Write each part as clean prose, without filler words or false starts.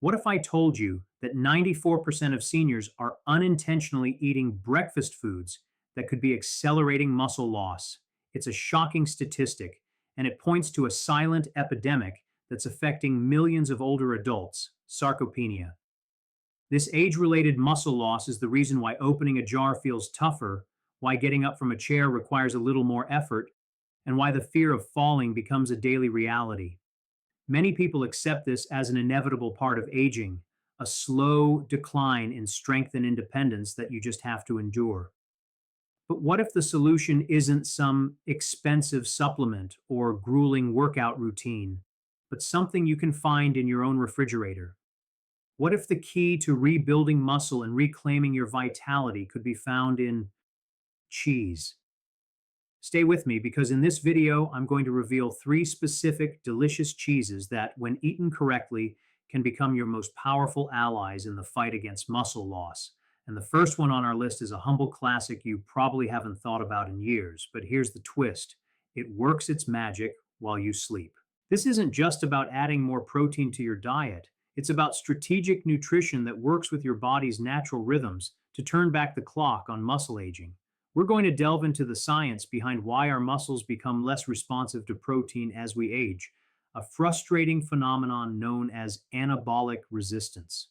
What if I told you that 94% of seniors are unintentionally eating breakfast foods that could be accelerating muscle loss? It's a shocking statistic, and it points to a silent epidemic that's affecting millions of older adults, sarcopenia. This age related muscle loss is the reason why opening a jar feels tougher, why getting up from a chair requires a little more effort, and why the fear of falling becomes a daily reality. Many people accept this as an inevitable part of aging, a slow decline in strength and independence that you just have to endure. But what if the solution isn't some expensive supplement or grueling workout routine, but something you can find in your own refrigerator? What if the key to rebuilding muscle and reclaiming your vitality could be found in cheese? Stay with me because in this video, I'm going to reveal three specific delicious cheeses that, when eaten correctly, can become your most powerful allies in the fight against muscle loss. And the first one on our list is a humble classic you probably haven't thought about in years, but here's the twist. It works its magic while you sleep. This isn't just about adding more protein to your diet. It's about strategic nutrition that works with your body's natural rhythms to turn back the clock on muscle aging. We're going to delve into the science behind why our muscles become less responsive to protein as we age, a frustrating phenomenon known as anabolic resistance.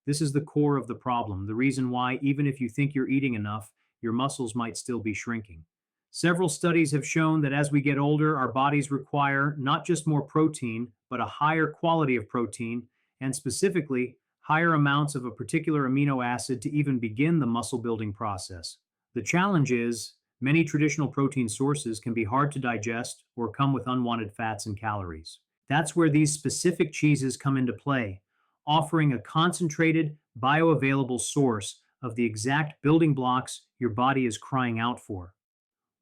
This is the core of the problem, the reason why, even if you think you're eating enough, your muscles might still be shrinking. Several studies have shown that as we get older, our bodies require not just more protein, but a higher quality of protein, and specifically, higher amounts of a particular amino acid to even begin the muscle building process. The challenge is, many traditional protein sources can be hard to digest or come with unwanted fats and calories. That's where these specific cheeses come into play, offering a concentrated, bioavailable source of the exact building blocks your body is crying out for.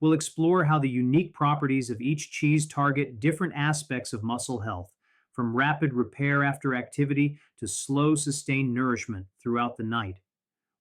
We'll explore how the unique properties of each cheese target different aspects of muscle health, from rapid repair after activity to slow, sustained nourishment throughout the night.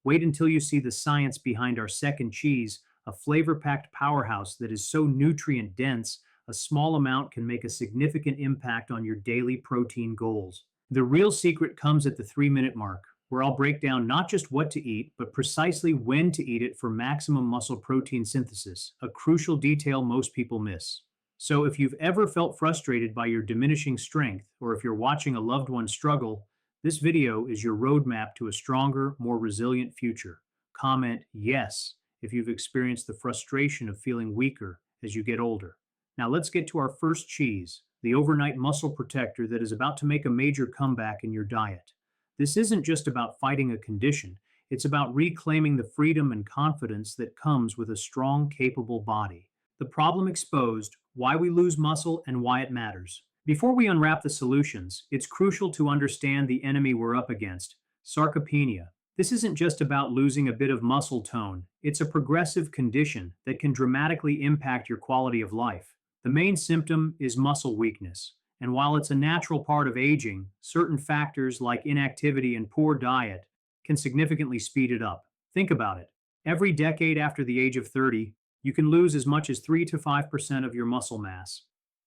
Wait until you see the science behind our second cheese, a flavor-packed powerhouse that is so nutrient-dense, a small amount can make a significant impact on your daily protein goals. The real secret comes at the 3-minute mark, where I'll break down not just what to eat, but precisely when to eat it for maximum muscle protein synthesis, a crucial detail most people miss. So if you've ever felt frustrated by your diminishing strength, or if you're watching a loved one struggle, this video is your roadmap to a stronger, more resilient future. Comment yes if you've experienced the frustration of feeling weaker as you get older. Now let's get to our first cheese, the overnight muscle protector that is about to make a major comeback in your diet. This isn't just about fighting a condition, it's about reclaiming the freedom and confidence that comes with a strong, capable body. The problem exposed, why we lose muscle, and why it matters. Before we unwrap the solutions, it's crucial to understand the enemy we're up against, sarcopenia. This isn't just about losing a bit of muscle tone, it's a progressive condition that can dramatically impact your quality of life. The main symptom is muscle weakness, and while it's a natural part of aging, certain factors like inactivity and poor diet can significantly speed it up. Think about it. Every decade after the age of 30, you can lose as much as 3 to 5% of your muscle mass,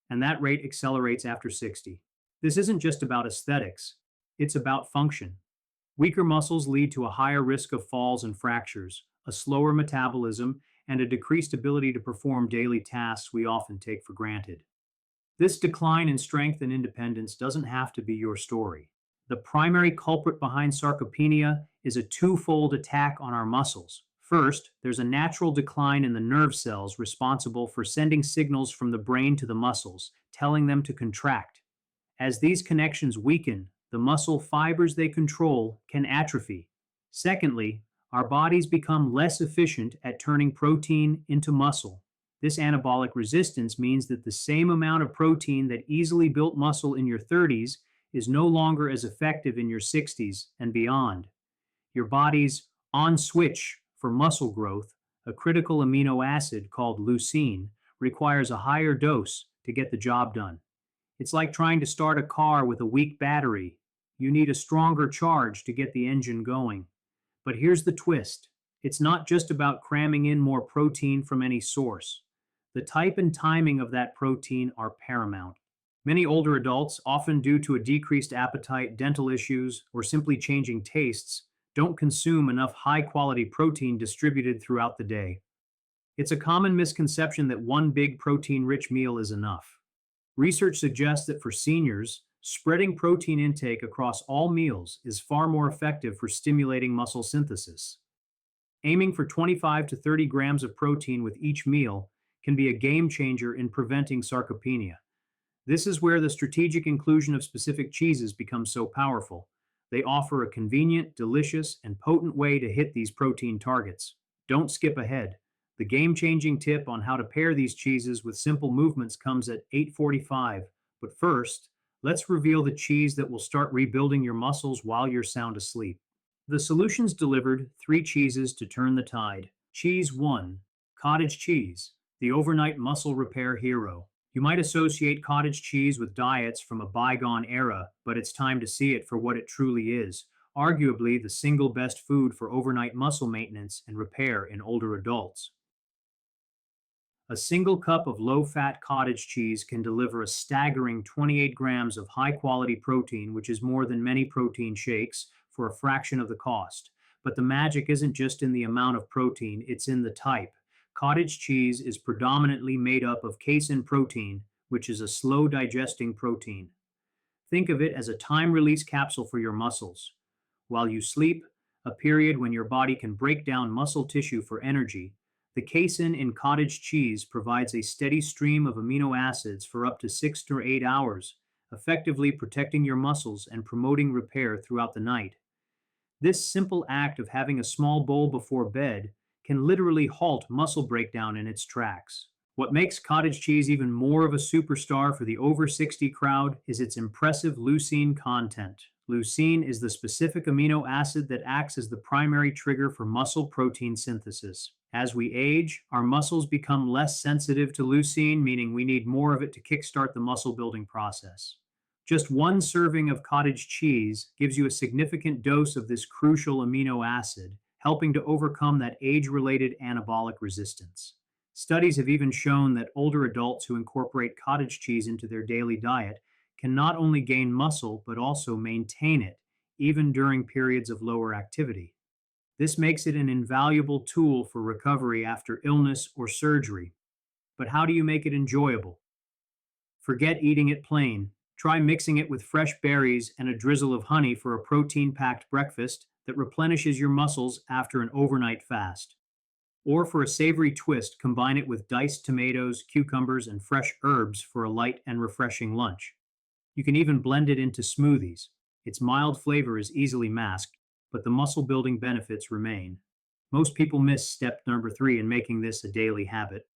and that rate accelerates after 60. This isn't just about aesthetics, it's about function. Weaker muscles lead to a higher risk of falls and fractures, a slower metabolism, and a decreased ability to perform daily tasks we often take for granted. This decline in strength and independence doesn't have to be your story. The primary culprit behind sarcopenia is a twofold attack on our muscles. First, there's a natural decline in the nerve cells responsible for sending signals from the brain to the muscles, telling them to contract. As these connections weaken, the muscle fibers they control can atrophy. Secondly, our bodies become less efficient at turning protein into muscle. This anabolic resistance means that the same amount of protein that easily built muscle in your 30s is no longer as effective in your 60s and beyond. Your body's on switch for muscle growth, a critical amino acid called leucine, requires a higher dose to get the job done. It's like trying to start a car with a weak battery. You need a stronger charge to get the engine going. But here's the twist. It's not just about cramming in more protein from any source. The type and timing of that protein are paramount. Many older adults, often due to a decreased appetite, dental issues, or simply changing tastes, don't consume enough high quality protein distributed throughout the day. It's a common misconception that one big protein rich meal is enough. Research suggests that for seniors, spreading protein intake across all meals is far more effective for stimulating muscle synthesis. Aiming for 25 to 30 grams of protein with each meal can be a game changer in preventing sarcopenia. This is where the strategic inclusion of specific cheeses becomes so powerful. They offer a convenient, delicious, and potent way to hit these protein targets. Don't skip ahead. The game-changing tip on how to pair these cheeses with simple movements comes at 8:45. But first, let's reveal the cheese that will start rebuilding your muscles while you're sound asleep. The solutions delivered: 3 cheeses to turn the tide. Cheese 1, cottage cheese, the overnight muscle repair hero. You might associate cottage cheese with diets from a bygone era, but it's time to see it for what it truly is, arguably the single best food for overnight muscle maintenance and repair in older adults. A single cup of low fat cottage cheese can deliver a staggering 28 grams of high quality protein, which is more than many protein shakes, for a fraction of the cost. But the magic isn't just in the amount of protein, it's in the type. Cottage cheese is predominantly made up of casein protein, which is a slow digesting protein. Think of it as a time release capsule for your muscles. While you sleep, a period when your body can break down muscle tissue for energy, the casein in cottage cheese provides a steady stream of amino acids for up to 6 to 8 hours, effectively protecting your muscles and promoting repair throughout the night. This simple act of having a small bowl before bed can literally halt muscle breakdown in its tracks. What makes cottage cheese even more of a superstar for the over 60 crowd is its impressive leucine content. Leucine is the specific amino acid that acts as the primary trigger for muscle protein synthesis. As we age, our muscles become less sensitive to leucine, meaning we need more of it to kickstart the muscle building process. Just one serving of cottage cheese gives you a significant dose of this crucial amino acid, helping to overcome that age related anabolic resistance. Studies have even shown that older adults who incorporate cottage cheese into their daily diet can not only gain muscle but also maintain it, even during periods of lower activity. This makes it an invaluable tool for recovery after illness or surgery. But how do you make it enjoyable? Forget eating it plain. Try mixing it with fresh berries and a drizzle of honey for a protein packed breakfast that replenishes your muscles after an overnight fast. Or for a savory twist, combine it with diced tomatoes, cucumbers, and fresh herbs for a light and refreshing lunch. You can even blend it into smoothies. Its mild flavor is easily masked, but the muscle building benefits remain. Most people miss step number 3 in making this a daily habit.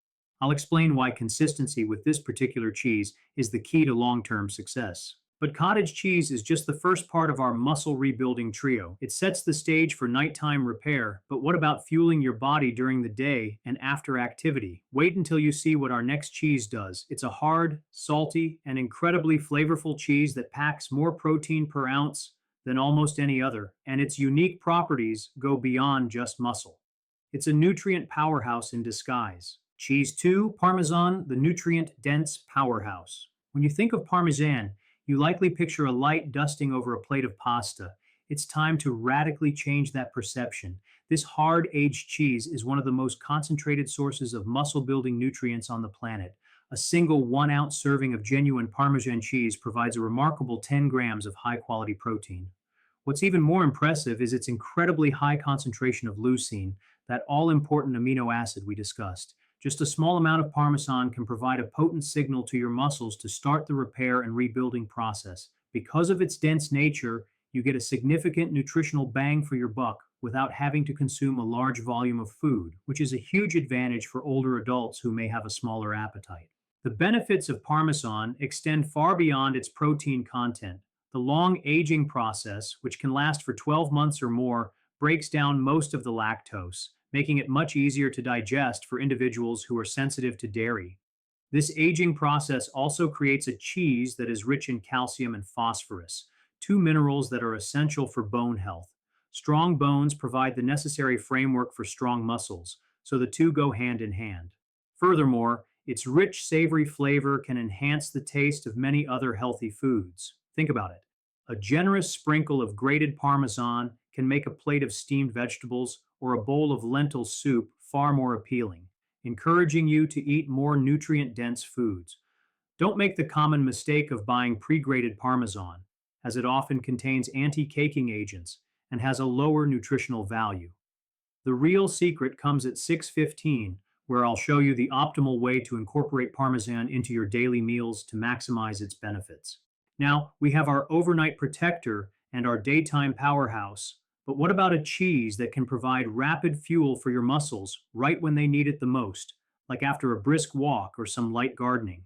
I'll explain why consistency with this particular cheese is the key to long term success. But cottage cheese is just the first part of our muscle rebuilding trio. It sets the stage for nighttime repair, but what about fueling your body during the day and after activity? Wait until you see what our next cheese does. It's a hard, salty, and incredibly flavorful cheese that packs more protein per ounce than almost any other, and its unique properties go beyond just muscle. It's a nutrient powerhouse in disguise. Cheese 2, Parmesan, the nutrient dense powerhouse. When you think of Parmesan, you likely picture a light dusting over a plate of pasta. It's time to radically change that perception. This hard aged cheese is one of the most concentrated sources of muscle building nutrients on the planet. A single 1 ounce serving of genuine Parmesan cheese provides a remarkable 10 grams of high quality protein. What's even more impressive is its incredibly high concentration of leucine, that all important amino acid we discussed. Just a small amount of Parmesan can provide a potent signal to your muscles to start the repair and rebuilding process. Because of its dense nature, you get a significant nutritional bang for your buck without having to consume a large volume of food, which is a huge advantage for older adults who may have a smaller appetite. The benefits of Parmesan extend far beyond its protein content. The long aging process, which can last for 12 months or more, breaks down most of the lactose, making it much easier to digest for individuals who are sensitive to dairy. This aging process also creates a cheese that is rich in calcium and phosphorus, 2 minerals that are essential for bone health. Strong bones provide the necessary framework for strong muscles, so the two go hand in hand. Furthermore, Its rich, savory flavor can enhance the taste of many other healthy foods. Think about it. A generous sprinkle of grated Parmesan can make a plate of steamed vegetables or a bowl of lentil soup far more appealing, encouraging you to eat more nutrient dense foods. Don't make the common mistake of buying pre grated Parmesan, as it often contains anti caking agents and has a lower nutritional value. The real secret comes at 6:15, where I'll show you the optimal way to incorporate Parmesan into your daily meals to maximize its benefits. Now, we have our overnight protector and our daytime powerhouse, but what about a cheese that can provide rapid fuel for your muscles right when they need it the most, like after a brisk walk or some light gardening?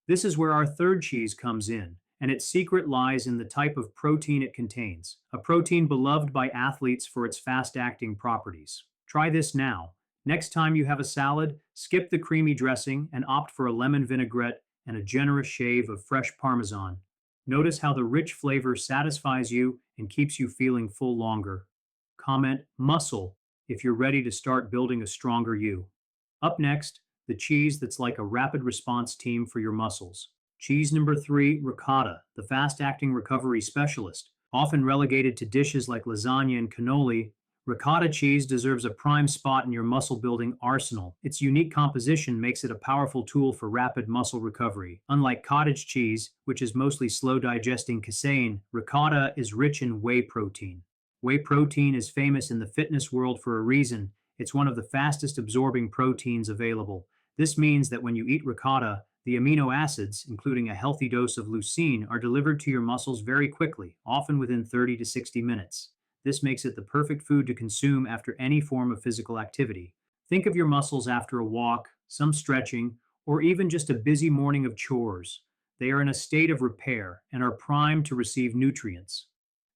This is where our third cheese comes in, and its secret lies in the type of protein it contains, a protein beloved by athletes for its fast acting properties. Try this now. Next time you have a salad, skip the creamy dressing and opt for a lemon vinaigrette and a generous shave of fresh Parmesan. Notice how the rich flavor satisfies you and keeps you feeling full longer. Comment muscle if you're ready to start building a stronger you. Up next, the cheese that's like a rapid response team for your muscles. Cheese number three, ricotta, the fast acting recovery specialist. Often relegated to dishes like lasagna and cannoli, ricotta cheese deserves a prime spot in your muscle building arsenal. Its unique composition makes it a powerful tool for rapid muscle recovery. Unlike cottage cheese, which is mostly slow digesting casein, ricotta is rich in whey protein. Whey protein is famous in the fitness world for a reason. It's one of the fastest absorbing proteins available. This means that when you eat ricotta, the amino acids, including a healthy dose of leucine, are delivered to your muscles very quickly, often within 30 to 60 minutes. This makes it the perfect food to consume after any form of physical activity. Think of your muscles after a walk, some stretching, or even just a busy morning of chores. They are in a state of repair and are primed to receive nutrients.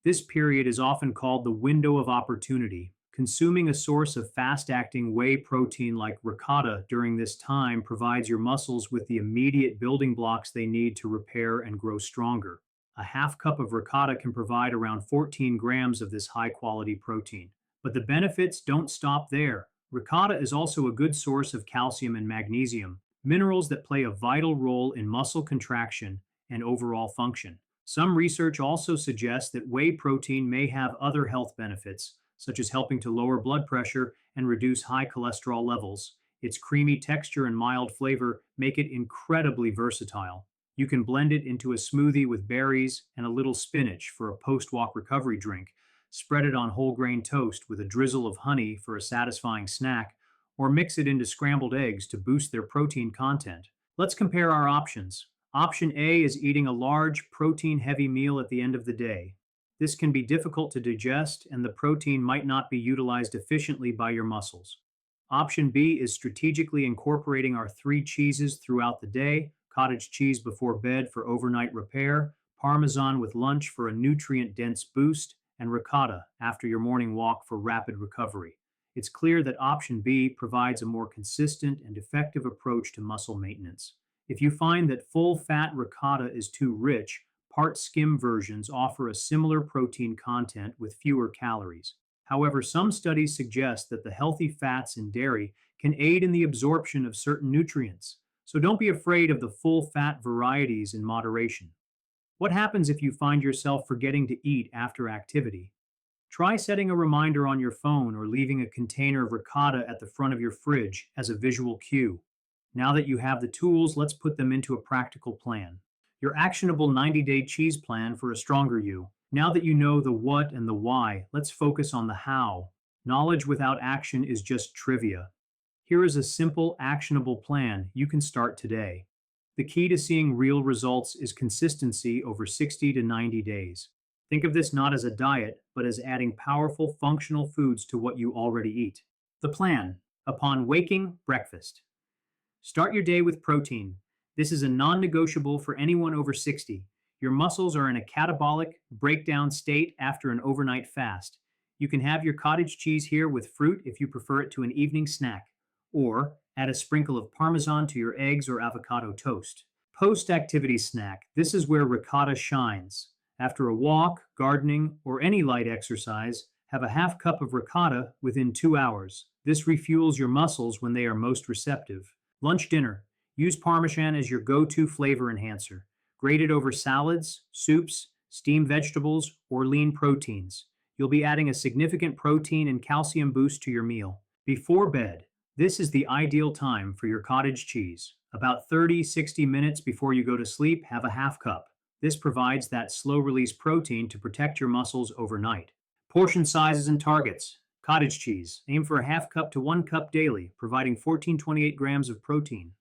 This period is often called the window of opportunity. Consuming a source of fast acting whey protein like ricotta during this time provides your muscles with the immediate building blocks they need to repair and grow stronger. A half cup of ricotta can provide around 14 grams of this high quality protein. But the benefits don't stop there. Ricotta is also a good source of calcium and magnesium, minerals that play a vital role in muscle contraction and overall function. Some research also suggests that whey protein may have other health benefits, such as helping to lower blood pressure and reduce high cholesterol levels. Its creamy texture and mild flavor make it incredibly versatile. You can blend it into a smoothie with berries and a little spinach for a post walk recovery drink, spread it on whole grain toast with a drizzle of honey for a satisfying snack, or mix it into scrambled eggs to boost their protein content. Let's compare our options. Option A is eating a large, protein heavy meal at the end of the day. This can be difficult to digest, and the protein might not be utilized efficiently by your muscles. Option B is strategically incorporating our three cheeses throughout the day: cottage cheese before bed for overnight repair, Parmesan with lunch for a nutrient dense boost, and ricotta after your morning walk for rapid recovery. It's clear that option B provides a more consistent and effective approach to muscle maintenance. If you find that full fat ricotta is too rich, part skim versions offer a similar protein content with fewer calories. However, some studies suggest that the healthy fats in dairy can aid in the absorption of certain nutrients. So don't be afraid of the full fat varieties in moderation. What happens if you find yourself forgetting to eat after activity? Try setting a reminder on your phone or leaving a container of ricotta at the front of your fridge as a visual cue. Now that you have the tools, let's put them into a practical plan. Your actionable 90-day cheese plan for a stronger you. Now that you know the what and the why, let's focus on the how. Knowledge without action is just trivia. Here is a simple, actionable plan you can start today. The key to seeing real results is consistency over 60 to 90 days. Think of this not as a diet, but as adding powerful, functional foods to what you already eat. The plan: upon waking, breakfast. Start your day with protein. This is a non negotiable for anyone over 60. Your muscles are in a catabolic breakdown state after an overnight fast. You can have your cottage cheese here with fruit if you prefer it to an evening snack, or add a sprinkle of Parmesan to your eggs or avocado toast. Post activity snack. This is where ricotta shines. After a walk, gardening, or any light exercise, have a half cup of ricotta within 2 hours. This refuels your muscles when they are most receptive. Lunch dinner. Use Parmesan as your go-to flavor enhancer. Grate it over salads, soups, steamed vegetables, or lean proteins. You'll be adding a significant protein and calcium boost to your meal. Before bed, this is the ideal time for your cottage cheese. About 30-60 minutes before you go to sleep, have a half cup. This provides that slow release protein to protect your muscles overnight. Portion sizes and targets. Cottage cheese. Aim for a half cup to 1 cup daily, providing 14-28 grams of protein.